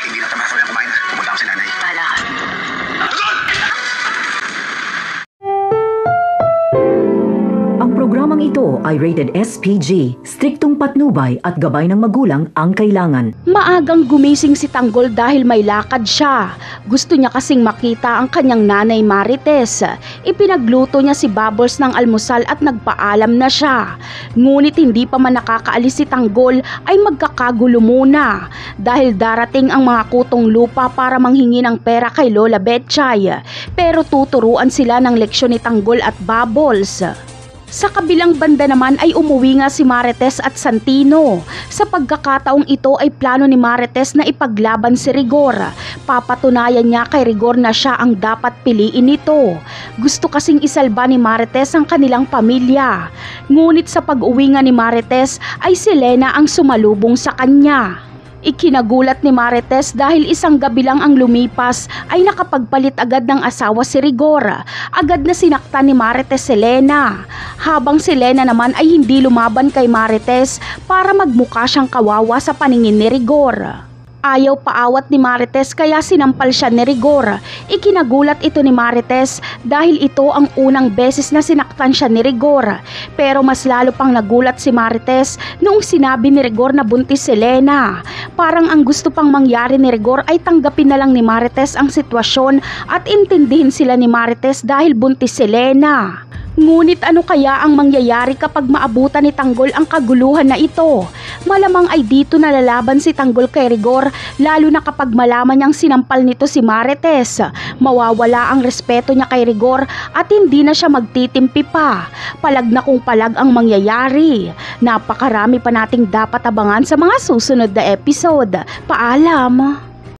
Hindi na tayo makasabay kumain. Pumunta ako si nanay. Bahala ka. Ang programang ito ay rated SPG, striktong patnubay at gabay ng magulang ang kailangan. Maagang gumising si Tanggol dahil may lakad siya. Gusto niya kasing makita ang kanyang nanay Marites. Ipinagluto niya si Bubbles ng almusal at nagpaalam na siya. Ngunit hindi pa man nakakaalis si Tanggol ay magkakagulo muna dahil darating ang mga kutong lupa para manghingi ng pera kay Lola Betchay. Pero tuturuan sila ng leksyon ni Tanggol at Bubbles. Sa kabilang banda naman ay umuwi nga si Marites at Santino. Sa pagkakataong ito ay plano ni Marites na ipaglaban si Rigor. Papatunayan niya kay Rigor na siya ang dapat piliin nito. Gusto kasing isalba ni Marites ang kanilang pamilya. Ngunit sa pag-uwi nga ni Marites ay si Lena ang sumalubong sa kanya. Ikinagulat ni Marites dahil isang gabi lang ang lumipas ay nakapagpalit agad ng asawa si Rigor. Agad na sinaktan ni Marites si Lena. Habang si Lena naman ay hindi lumaban kay Marites para magmukha siyang kawawa sa paningin ni Rigor. Ayaw paawat ni Marites kaya sinampal siya ni Rigor. Ikinagulat ito ni Marites dahil ito ang unang beses na sinaktan siya ni Rigor. Pero mas lalo pang nagulat si Marites noong sinabi ni Rigor na buntis si Lena. Parang ang gusto pang mangyari ni Rigor ay tanggapin na lang ni Marites ang sitwasyon at intindihin sila ni Marites dahil buntis si Lena. Ngunit ano kaya ang mangyayari kapag maabutan ni Tanggol ang kaguluhan na ito? Malamang ay dito nalalaban si Tanggol kay Rigor, lalo na kapag malaman niyang sinampal nito si Marites. Mawawala ang respeto niya kay Rigor at hindi na siya magtitimpi pa. Palag na kung palag ang mangyayari. Napakarami pa nating dapat abangan sa mga susunod na episode. Paalam!